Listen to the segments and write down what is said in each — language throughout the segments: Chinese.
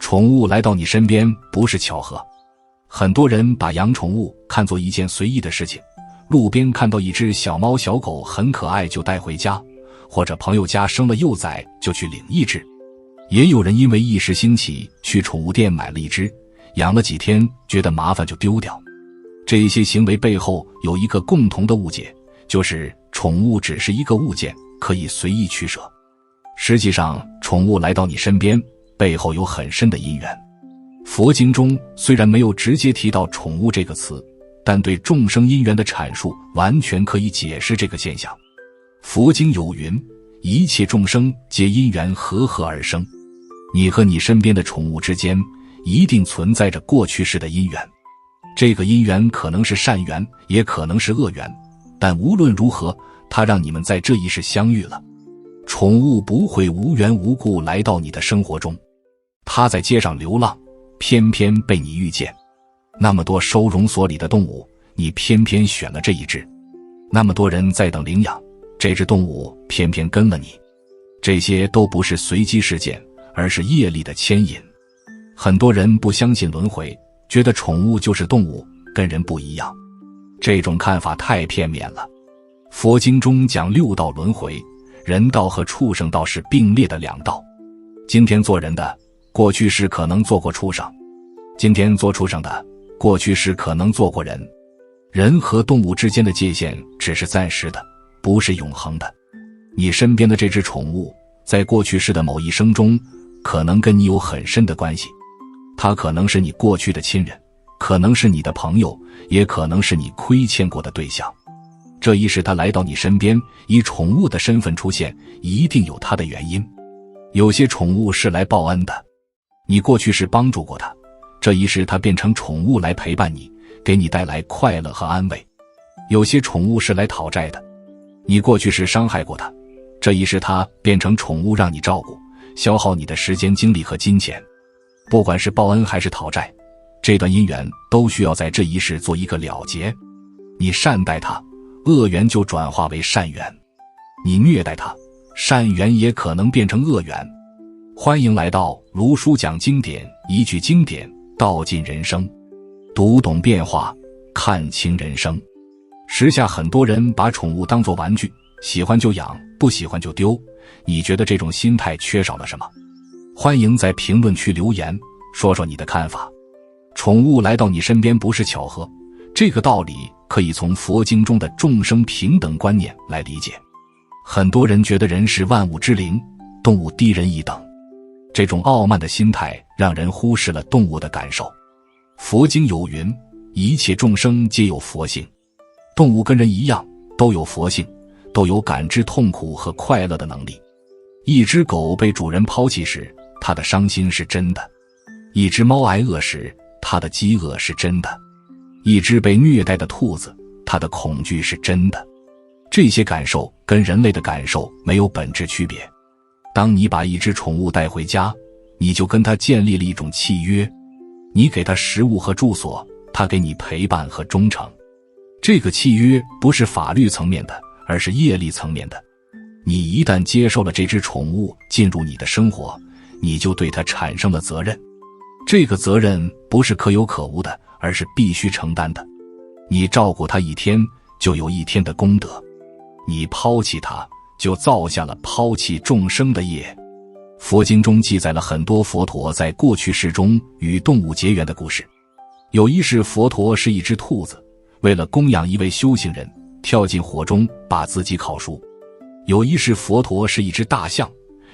宠物来到你身边不是巧合。很多人把养宠物看作一件随意的事情，路边看到一只小猫小狗很可爱就带回家，或者朋友家生了幼崽就去领一只。也有人因为一时兴起去宠物店买了一只，养了几天觉得麻烦就丢掉。这些行为背后有一个共同的误解，就是宠物只是一个物件，可以随意取舍。实际上，宠物来到你身边背后有很深的因缘。佛经中虽然没有直接提到宠物这个词，但对众生因缘的阐述完全可以解释这个现象。佛经有云：一切众生皆因缘和合而生。你和你身边的宠物之间一定存在着过去式的因缘，这个因缘可能是善缘，也可能是恶缘，但无论如何，它让你们在这一世相遇了。宠物不会无缘无故来到你的生活中，它在街上流浪，偏偏被你遇见。那么多收容所里的动物，你偏偏选了这一只。那么多人在等领养，这只动物偏偏跟了你。这些都不是随机事件，而是业力的牵引。很多人不相信轮回，觉得宠物就是动物，跟人不一样。这种看法太片面了。佛经中讲六道轮回，人道和畜生道是并列的两道。今天做人的，过去时可能做过畜生；今天做畜生的，过去时可能做过人。人和动物之间的界限只是暂时的，不是永恒的。你身边的这只宠物，在过去世的某一生中，可能跟你有很深的关系。它可能是你过去的亲人，可能是你的朋友，也可能是你亏欠过的对象。这一世它来到你身边，以宠物的身份出现，一定有它的原因。有些宠物是来报恩的，你过去时帮助过它，这一世它变成宠物来陪伴你，给你带来快乐和安慰。有些宠物是来讨债的，你过去时伤害过它，这一世它变成宠物让你照顾，消耗你的时间精力和金钱。不管是报恩还是讨债，这段姻缘都需要在这一世做一个了结。你善待它，恶缘就转化为善缘；你虐待它，善缘也可能变成恶缘。欢迎来到卢叔讲经典，一句经典道尽人生，读懂变化，看清人生。时下很多人把宠物当作玩具，喜欢就养，不喜欢就丢。你觉得这种心态缺少了什么？欢迎在评论区留言，说说你的看法。宠物来到你身边不是巧合，这个道理可以从佛经中的众生平等观念来理解。很多人觉得人是万物之灵，动物低人一等，这种傲慢的心态让人忽视了动物的感受。佛经有云：一切众生皆有佛性。动物跟人一样，都有佛性，都有感知痛苦和快乐的能力。一只狗被主人抛弃时，它的伤心是真的；一只猫挨饿时，它的饥饿是真的；一只被虐待的兔子，它的恐惧是真的。这些感受跟人类的感受没有本质区别。当你把一只宠物带回家，你就跟它建立了一种契约，你给它食物和住所，它给你陪伴和忠诚。这个契约不是法律层面的，而是业力层面的。你一旦接受了这只宠物进入你的生活，你就对它产生了责任。这个责任不是可有可无的，而是必须承担的。你照顾它一天，就有一天的功德；你抛弃它，就造下了抛弃众生的业。佛经中记载了很多佛陀在过去世中与动物结缘的故事。有一世，佛陀是一只兔子，为了供养一位修行人，跳进火中把自己烤熟。有一世，佛陀是一只大象，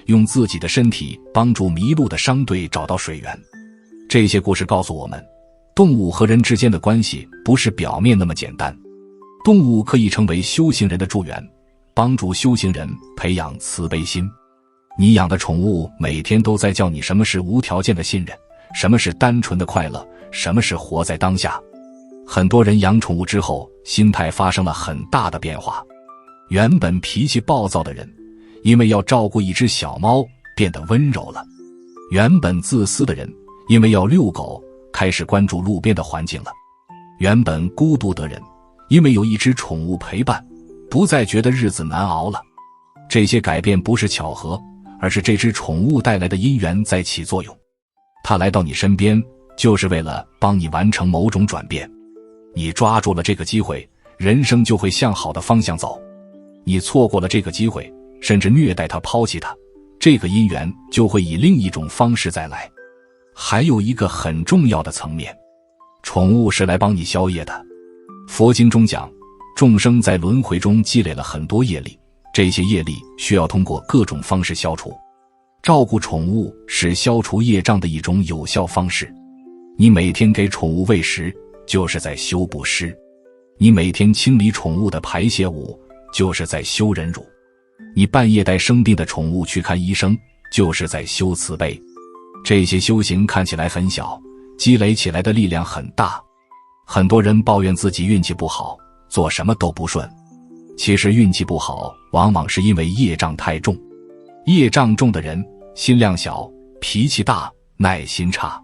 用自己的身体帮助迷路的商队找到水源。这些故事告诉我们，动物和人之间的关系不是表面那么简单。动物可以成为修行人的助缘，帮助修行人培养慈悲心。你养的宠物每天都在教你什么是无条件的信任，什么是单纯的快乐，什么是活在当下。很多人养宠物之后，心态发生了很大的变化。原本脾气暴躁的人，因为要照顾一只小猫，变得温柔了；原本自私的人，因为要遛狗，开始关注路边的环境了；原本孤独的人，因为有一只宠物陪伴，不再觉得日子难熬了。这些改变不是巧合，而是这只宠物带来的因缘在起作用。它来到你身边，就是为了帮你完成某种转变。你抓住了这个机会，人生就会向好的方向走。你错过了这个机会，甚至虐待它、抛弃它，这个姻缘就会以另一种方式再来。还有一个很重要的层面，宠物是来帮你消业的。佛经中讲，众生在轮回中积累了很多业力，这些业力需要通过各种方式消除。照顾宠物是消除业障的一种有效方式。你每天给宠物喂食，就是在修布施；你每天清理宠物的排泄物，就是在修忍辱；你半夜带生病的宠物去看医生，就是在修慈悲。这些修行看起来很小，积累起来的力量很大。很多人抱怨自己运气不好，做什么都不顺。其实运气不好，往往是因为业障太重。业障重的人，心量小，脾气大，耐心差。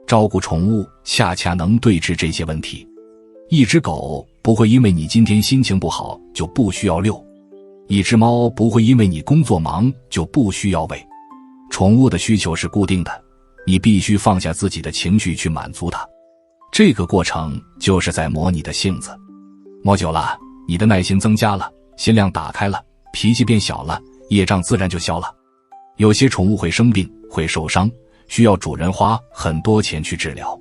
照顾宠物恰恰能对治这些问题。一只狗不会因为你今天心情不好就不需要遛，一只猫不会因为你工作忙就不需要喂。宠物的需求是固定的，你必须放下自己的情绪去满足它。这个过程就是在磨你的性子，磨久了，你的耐心增加了，心量打开了，脾气变小了，业障自然就消了。有些宠物会生病，会受伤，需要主人花很多钱去治疗。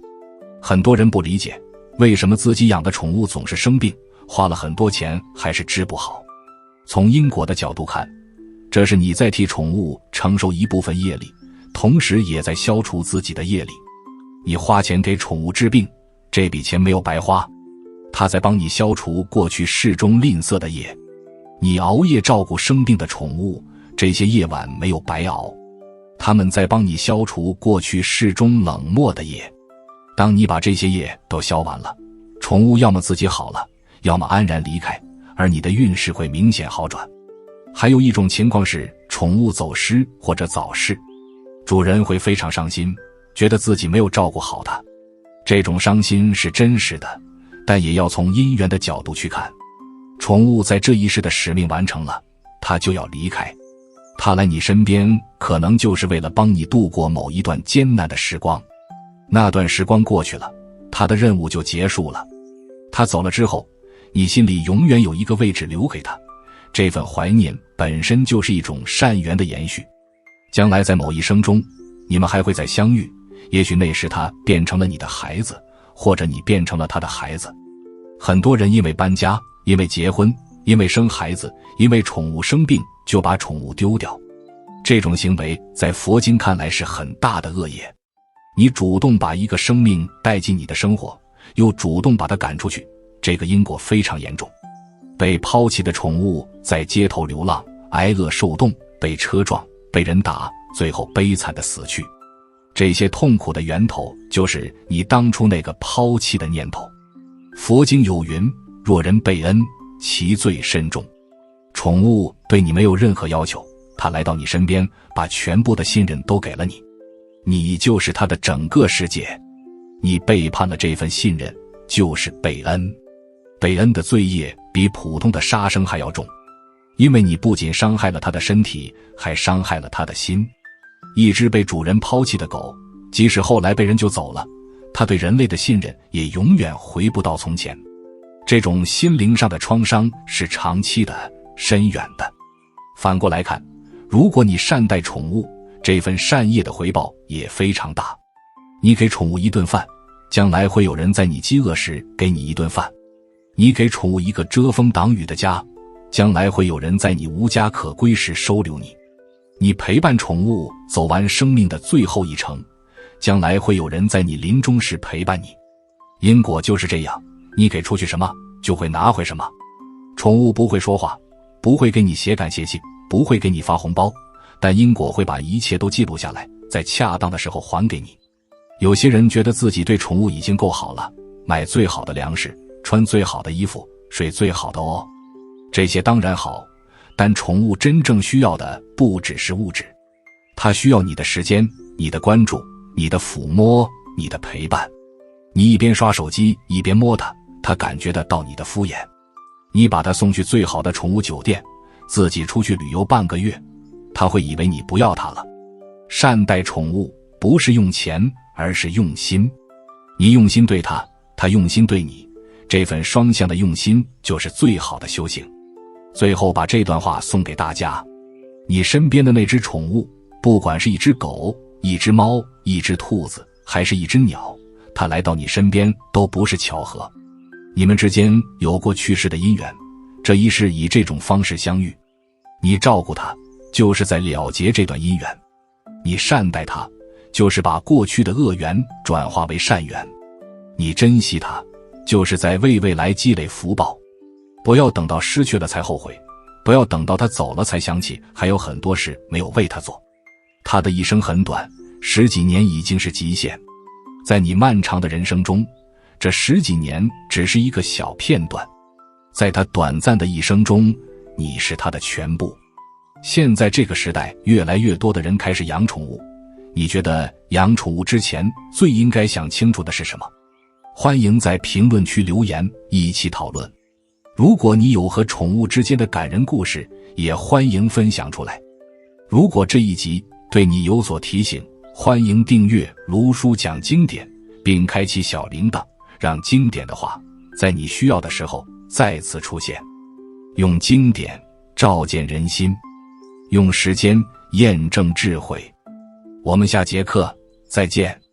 很多人不理解，为什么自己养的宠物总是生病，花了很多钱还是治不好。从因果的角度看，这是你在替宠物承受一部分业力，同时也在消除自己的业力。你花钱给宠物治病，这笔钱没有白花，它在帮你消除过去世中吝啬的业。你熬夜照顾生病的宠物，这些夜晚没有白熬，他们在帮你消除过去世中冷漠的业。当你把这些业都消完了，宠物要么自己好了，要么安然离开，而你的运势会明显好转。还有一种情况是宠物走失或者早逝，主人会非常伤心，觉得自己没有照顾好它。这种伤心是真实的，但也要从因缘的角度去看。宠物在这一世的使命完成了，它就要离开。它来你身边，可能就是为了帮你度过某一段艰难的时光。那段时光过去了，它的任务就结束了。它走了之后，你心里永远有一个位置留给它，这份怀念本身就是一种善缘的延续。将来在某一生中，你们还会再相遇，也许那时他变成了你的孩子，或者你变成了他的孩子。很多人因为搬家，因为结婚，因为生孩子，因为宠物生病，就把宠物丢掉。这种行为在佛经看来是很大的恶业。你主动把一个生命带进你的生活，又主动把它赶出去，这个因果非常严重。被抛弃的宠物在街头流浪，挨饿受冻，被车撞，被人打，最后悲惨的死去。这些痛苦的源头就是你当初那个抛弃的念头。佛经有云，若人被恩，其罪深重。宠物对你没有任何要求，它来到你身边，把全部的信任都给了你，你就是它的整个世界。你背叛了这份信任，就是背恩。背恩的罪业比普通的杀生还要重，因为你不仅伤害了它的身体，还伤害了它的心。一只被主人抛弃的狗，即使后来被人救走了，它对人类的信任也永远回不到从前。这种心灵上的创伤是长期的、深远的。反过来看，如果你善待宠物，这份善业的回报也非常大。你给宠物一顿饭，将来会有人在你饥饿时给你一顿饭。你给宠物一个遮风挡雨的家，将来会有人在你无家可归时收留你。你陪伴宠物走完生命的最后一程，将来会有人在你临终时陪伴你。因果就是这样，你给出去什么，就会拿回什么。宠物不会说话，不会给你写感谢信，不会给你发红包，但因果会把一切都记录下来，在恰当的时候还给你。有些人觉得自己对宠物已经够好了，买最好的粮食，穿最好的衣服，睡最好的窝，这些当然好，但宠物真正需要的不只是物质，它需要你的时间，你的关注，你的抚摸，你的陪伴。你一边刷手机一边摸它，它感觉得到你的敷衍。你把它送去最好的宠物酒店，自己出去旅游半个月，它会以为你不要它了。善待宠物不是用钱，而是用心。你用心对他，他用心对你，这份双向的用心就是最好的修行。最后把这段话送给大家，你身边的那只宠物，不管是一只狗、一只猫、一只兔子，还是一只鸟，它来到你身边都不是巧合，你们之间有过去世的因缘，这一世以这种方式相遇，你照顾它，就是在了结这段因缘；你善待它，就是把过去的恶缘转化为善缘；你珍惜它，就是在为未来积累福报。不要等到失去了才后悔，不要等到他走了才想起还有很多事没有为他做。他的一生很短，10几年已经是极限。在你漫长的人生中，这10几年只是一个小片段，在他短暂的一生中，你是他的全部。现在这个时代，越来越多的人开始养宠物，你觉得养宠物之前最应该想清楚的是什么？欢迎在评论区留言，一起讨论。如果你有和宠物之间的感人故事，也欢迎分享出来。如果这一集对你有所提醒，欢迎订阅卢叔讲经典，并开启小铃铛，让经典的话在你需要的时候再次出现。用经典照见人心，用时间验证智慧。我们下节课再见。